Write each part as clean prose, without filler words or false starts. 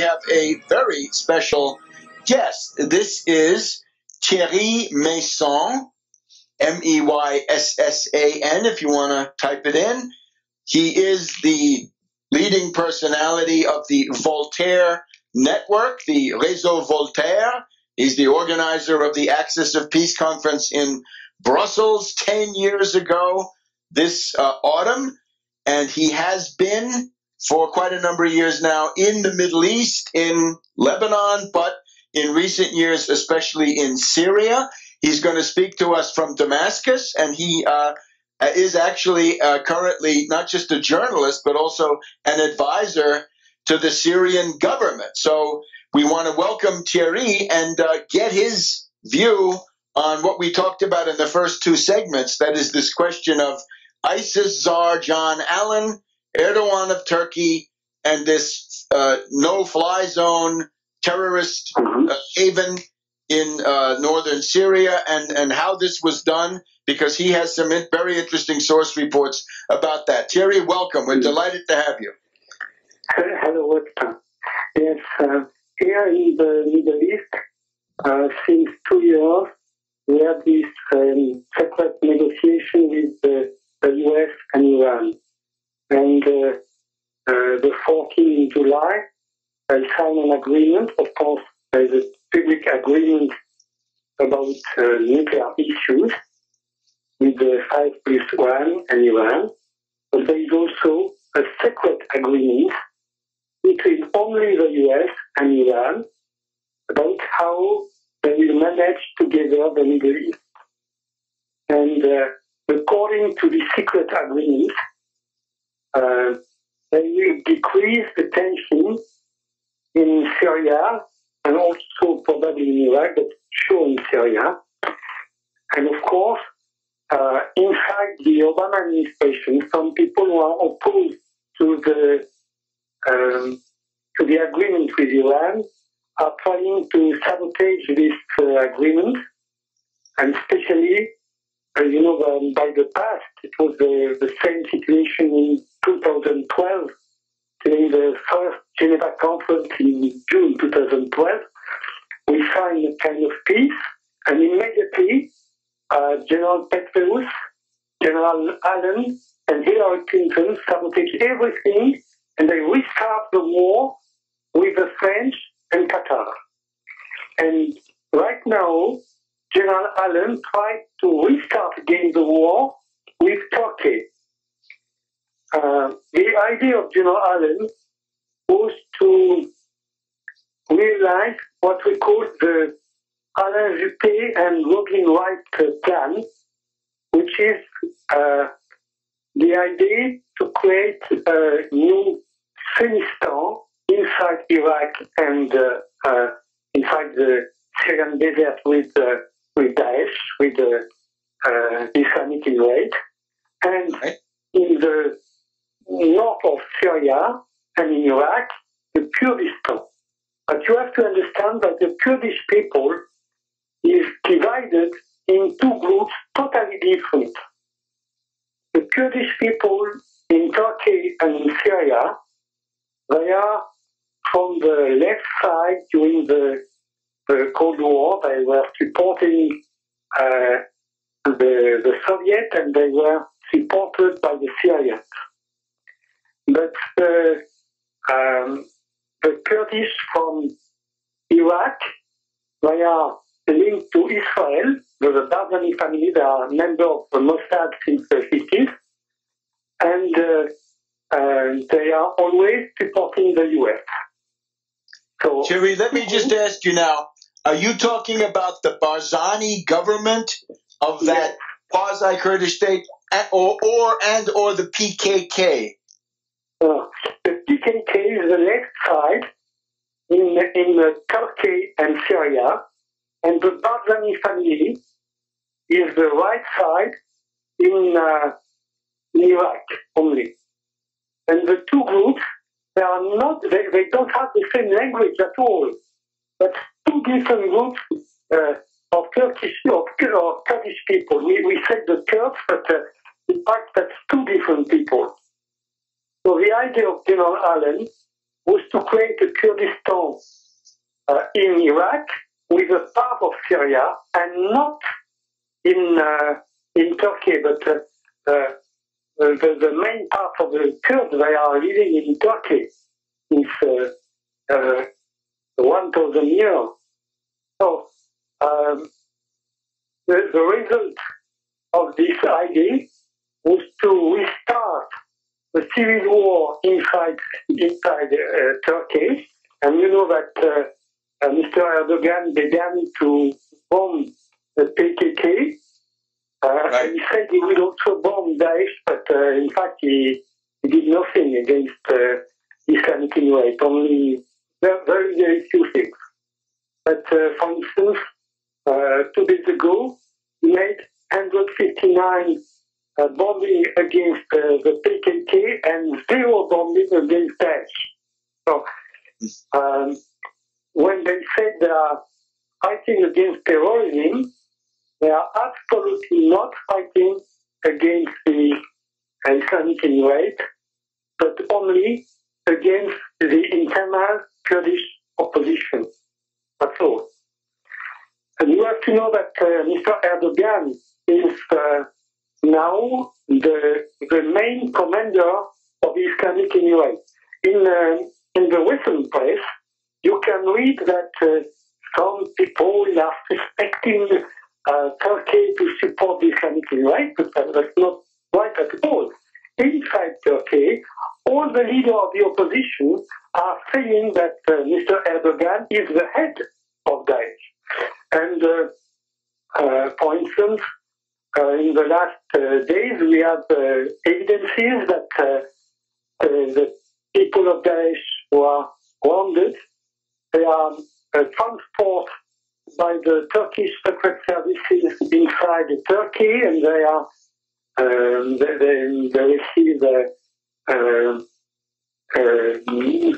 have a very special guest. This is Thierry Meyssan, Meyssan, if you want to type it in. He is the leading personality of the Voltaire Network, the Réseau Voltaire. He's the organizer of the Axis of Peace Conference in Brussels 10 years ago this autumn. And he has been for quite a number of years now in the Middle East, in Lebanon, but in recent years, especially in Syria. He's going to speak to us from Damascus, and he is actually currently not just a journalist, but also an advisor to the Syrian government. So we want to welcome Thierry and get his view on what we talked about in the first two segments. That is this question of ISIS czar John Allen, Erdogan of Turkey, and this no-fly zone terrorist haven in northern Syria, and how this was done, because he has some very interesting source reports about that. Thierry, welcome. We're delighted to have you. Hello, Webster. Yes, here in the Middle East, since 2 years, we have this separate negotiation with the US and Iran. And the 14th of July, I signed an agreement. Of course, there's a public agreement about nuclear issues with the 5+1 and Iran. But there is also a secret agreement between only the US and Iran about how they will manage together the Middle East. And according to the secret agreement, they will decrease the tension in Syria and also probably in Iraq, but sure in Syria. And of course, inside the Obama administration, some people who are opposed to the agreement with Iran are trying to sabotage this agreement, and especially, by the past, it was the same situation in 2012, during the first Geneva conference in June 2012. We signed a kind of peace, and immediately General Petraeus, General Allen, and Hillary Clinton sabotaged everything, and they restart the war with the French and Qatar. And right now, General Allen tried to restart again the war with Turkey. The idea of General Allen was to realize what we call the Alain Juppé and Robin Wright plan, which is the idea to create a new Afghanistan inside Iraq and inside the Syrian desert with Daesh, with the Islamic State, and in the north of Syria and in Iraq, the Kurdistan. But you have to understand that the Kurdish people is divided in two groups totally different. The Kurdish people in Turkey and in Syria, they are from the left side during the Cold War. They were supporting the Soviet, and they were supported by the Syrians. But the Kurdish from Iraq, they are linked to Israel. The Barzani family, they are members of the Mossad since the 50s, and they are always supporting the US. So, Thierry, let me just ask you now, are you talking about the Barzani government of that quasi-Kurdish state, or the PKK? The PKK is the left side in Turkey and Syria, and the Barzani family is the right side in Iraq only. And the two groups, they don't have the same language at all. But two different groups of Kurdish people. We said the Kurds, but in fact that's two different people. So the idea of General Allen was to create a Kurdistan in Iraq with a part of Syria and not in Turkey, but the main part of the Kurds, they are living in Turkey since 1,000 years. So the result of this idea was to restart the civil war inside Turkey. And you know that Mr. Erdogan began to bomb the PKK. Right. And he said he would also bomb Daesh, but in fact he did nothing against Islamic Inuit, only very, very few things. But for instance, 2 days ago, he made 159 bombing against the PKK and 0 bombing against Daesh. So when they said they are fighting against terrorism, they are absolutely not fighting against the Islamic Inuit, but only against the internal Kurdish opposition. That's all. And you have to know that Mr. Erdogan is now the main commander of the Islamic Inuit. In the Western press, you can read that some people are suspecting Turkey to support the Islamic Inuit, but that's not right at all. Inside Turkey, all the leaders of the opposition are saying that Mr. Erdogan is the head of Daesh. And for instance, in the last days, we have evidences that the people of Daesh who are wounded, they are transported by the Turkish secret services inside Turkey, and they are they receive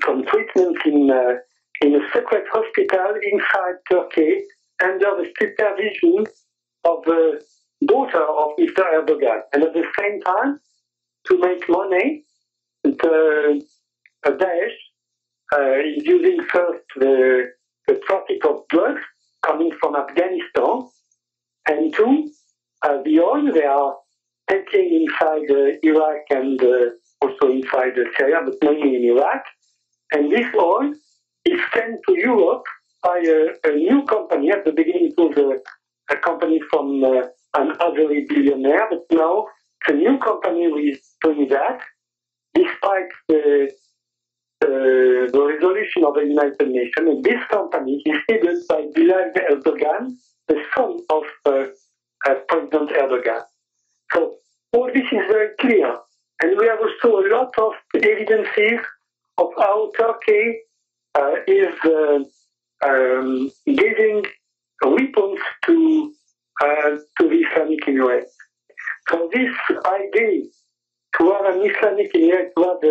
some treatment in a secret hospital inside Turkey under the supervision of the daughter of Mr. Erdogan. And at the same time, to make money, Daesh is using first the traffic of drugs coming from Afghanistan, and 2, the oil they are taking inside Iraq and also inside Syria, but mainly in Iraq. And this oil is sent to Europe by a new company. At the beginning it was a company from an Israeli billionaire, but now it's a new company who is doing that, despite the resolution of the United Nations. And this company is headed by Bilal Erdogan, the son of President Erdogan. So all this is very clear. And we have also a lot of evidences of how Turkey is giving weapons to the Islamic Inuit. So this idea to have an Islamic Inuit, to have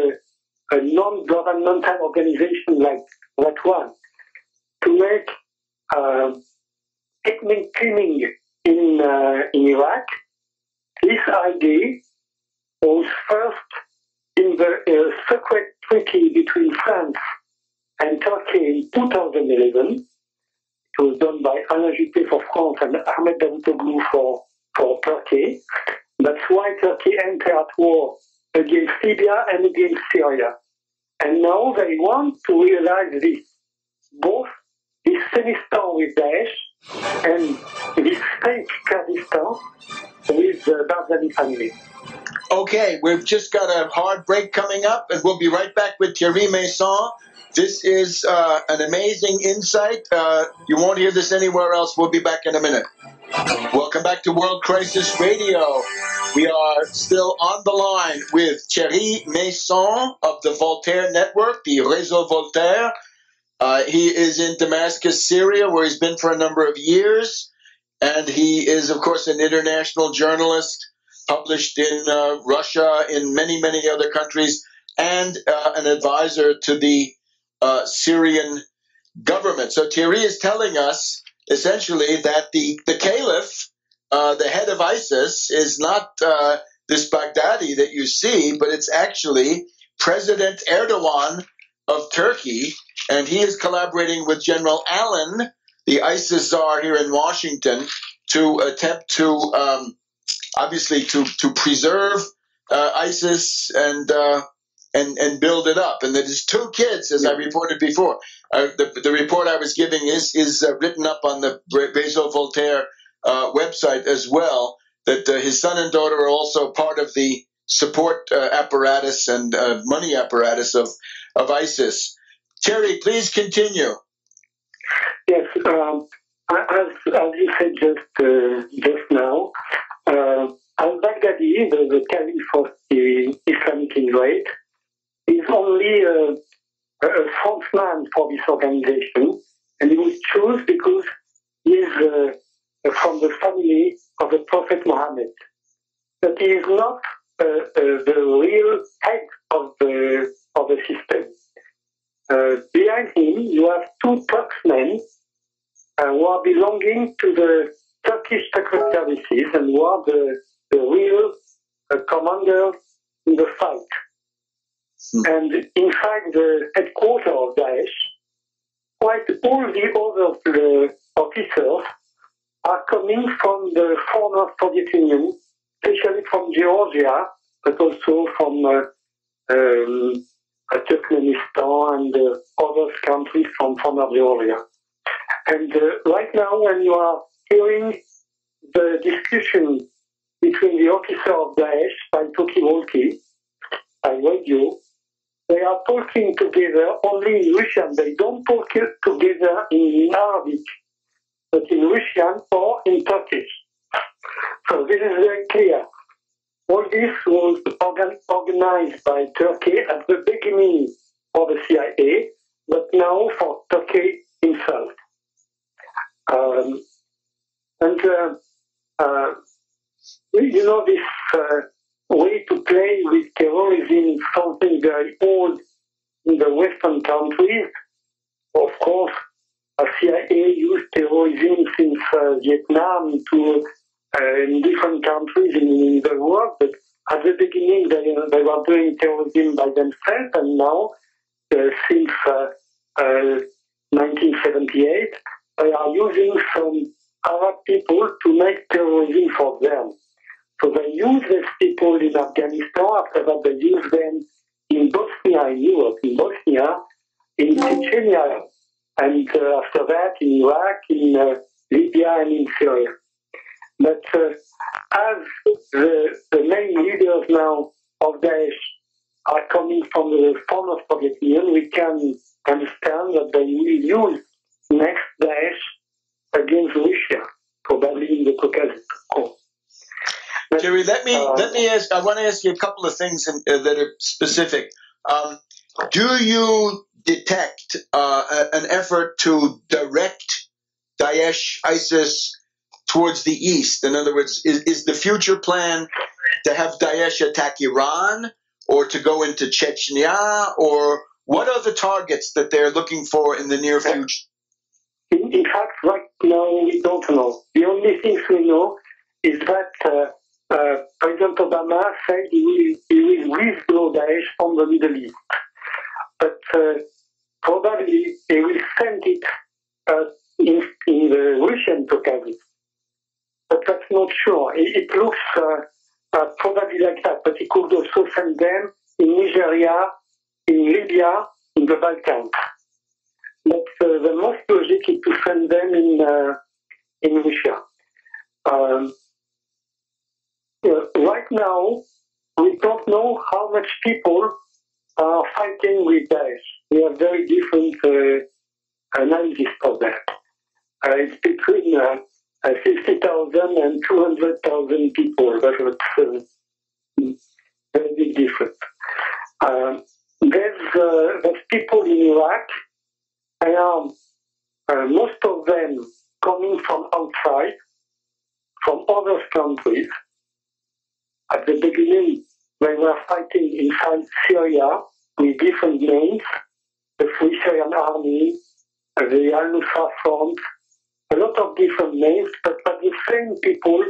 a non-governmental organization like that one, to make ethnic cleaning in Iraq, this idea was first in the secret treaty between France and Turkey in 2011. It was done by Alain Juppé for France and Ahmed Davutoglu for Turkey. That's why Turkey entered war against Libya and against Syria. And now they want to realize this, both this Semistan with Daesh and this fake Kurdistan with the Barzani family. Okay, we've just got a hard break coming up, and we'll be right back with Thierry Meyssan. This is an amazing insight. You won't hear this anywhere else. We'll be back in a minute. Welcome back to World Crisis Radio. We are still on the line with Thierry Meyssan of the Voltaire Network, the Réseau Voltaire. He is in Damascus, Syria, where he's been for a number of years. And he is, of course, an international journalist, published in Russia, in many, many other countries, and an advisor to the Syrian government. So Thierry is telling us, essentially, that the caliph, the head of ISIS, is not this Baghdadi that you see, but it's actually President Erdogan, of Turkey, and he is collaborating with General Allen, the ISIS czar here in Washington, to attempt to obviously to preserve ISIS and build it up. And there's two kids, as I reported before. The report I was giving is written up on the Réseau Voltaire website as well. That his son and daughter are also part of the support apparatus and money apparatus of ISIS. Thierry, please continue. Yes, as you said just now, al-Baghdadi, the caliph of the Islamic Emirate, is only a spokesman for this organization, and he was chosen because he is from the family of the Prophet Muhammad. But he is not the real head of the system. Behind him, you have two spokesmen who are belonging to the Turkish secret services and who are the real commanders in the fight. And inside the headquarters of Daesh, quite all the other officers are coming from the former Soviet Union, especially from Georgia, but also from Turkmenistan and other countries from former Georgia. And right now, when you are hearing the discussion between the officer of Daesh by talkie-walkie, by radio, they are talking together only in Russian. They don't talk together in Arabic, but in Russian or in Turkish. So this is very clear. All this was organized by Turkey at the beginning of the CIA, but now for Turkey himself. This way to play with terrorism is something very old in the Western countries. Of course, CIA used terrorism since Vietnam in different countries in the world, but at the beginning they were doing terrorism by themselves, and now, since 1978, they are using some Arab people to make terrorism for them. So they use these people in Afghanistan, after that they use them in Bosnia, in Europe, in Bosnia, in Chechnya, and after that in Iraq, in Libya, and in Syria. But as the main leaders now of Daesh are coming from the former Soviet Union, we can understand that they will use next Daesh against Russia, probably in the Caucasus, of course. Thierry, let me ask. I want to ask you a couple of things that are specific. Do you detect an effort to direct Daesh, ISIS towards the east? In other words, is the future plan to have Daesh attack Iran or to go into Chechnya, or what are the targets that they're looking for in the near future? In fact, right now we don't know. The only things we know is that President Obama said he will withdraw Daesh from the Middle East. But probably he will send it in the Russian Caucasus. But that's not sure. It looks probably like that, but he could also send them in Nigeria, in Libya, in the Balkans. But the most logic is to send them in Russia. Right now, we don't know how much people are fighting with Daesh. We have very different analysis of that. It's between 50,000 and 200,000 people. That's very big difference. There's people in Iraq, and most of them coming from outside, from other countries. At the beginning, they were fighting inside Syria with different names, the Free Syrian Army, the Al-Nusra Front, a lot of different names, but the same people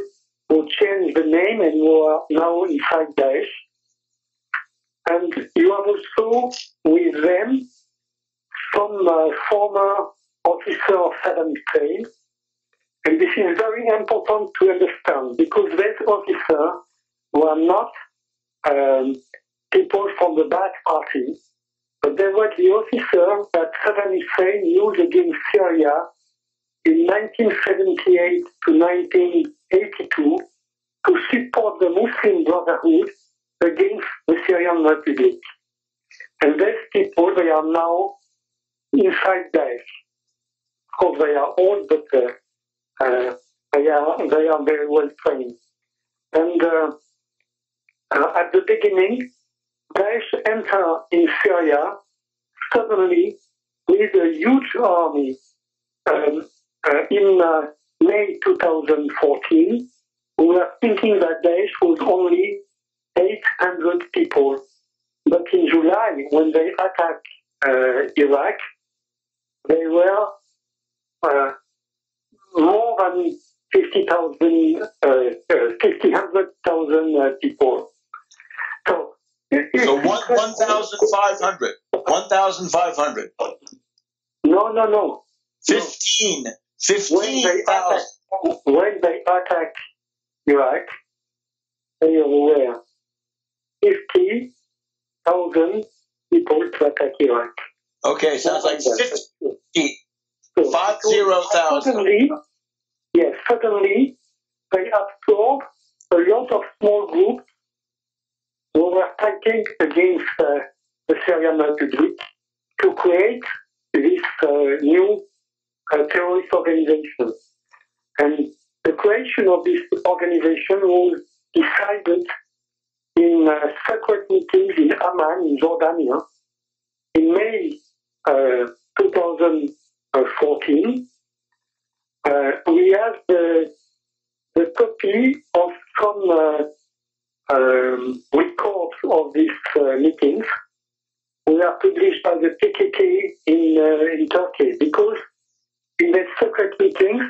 who changed the name and who are now inside Daesh. And you have also with them some former officer of Saddam Hussein. And this is very important to understand because these officers were not people from the Ba'ath Party, but they were the officers that Saddam Hussein used against Syria in 1978 to 1982 to support the Muslim Brotherhood against the Syrian Republic. And these people, they are now inside Daesh. Of course, they are old, but they are very well trained. And at the beginning, Daesh entered in Syria suddenly with a huge army. In May 2014, we were thinking that Daesh was only 800 people. But in July, when they attacked Iraq, they were more than 100,000 people. So 1,500. 1,500. No. 15,000. When they attacked Iraq, they were 50,000 people to attack Iraq. Okay, sounds like 50,000. Suddenly, they absorbed a lot of small groups who were fighting against the Syrian Republic to create this new terrorist organization. And the creation of this organization was decided in secret meetings in Amman, in Jordan, in May 2014. We have the copy of some records of these meetings. We are published by the PKK in Turkey because in the secret meetings,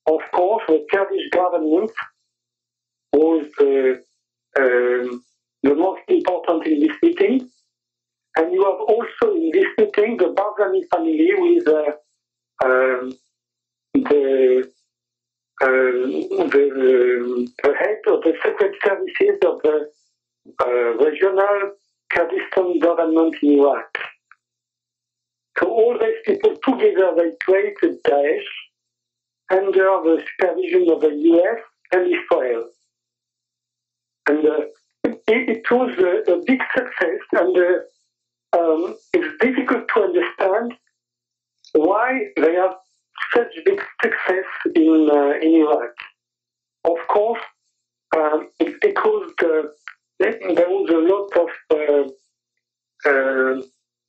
of course, the Kurdish government was the most important in this meeting. And you have also in this meeting the Barzani family with the head of the secret services of the regional Kurdistan government in Iraq. So all these people together, they created Daesh under the supervision of the US and Israel. And it was a big success, and it's difficult to understand why they have such big success in Iraq. Of course, it's because there was a lot of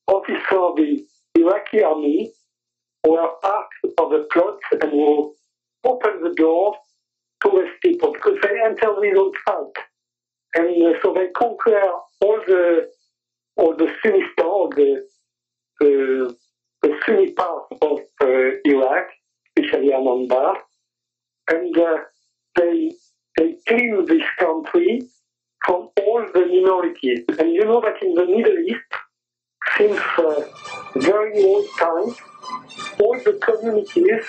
officers of the Iraqi army who were part of the plot and who opened the door to these people because they entered without fight. And so they conquer all the Sunnistan, the Sunni part of Iraq, especially Anbar, and they clean this country from all the minorities. And you know that in the Middle East, since very old times, all the communities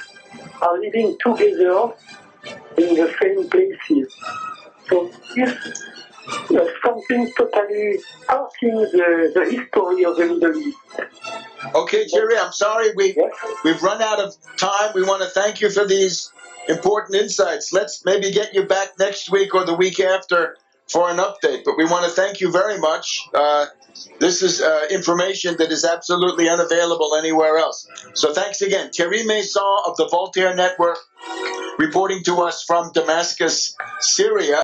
are living together in the same places. So this something totally touching the history of the Middle East. Okay, Thierry, I'm sorry we've run out of time. We want to thank you for these important insights. Let's maybe get you back next week or the week after for an update. But we want to thank you very much. This is information that is absolutely unavailable anywhere else. So thanks again. Thierry Meyssan of the Voltaire Network reporting to us from Damascus, Syria.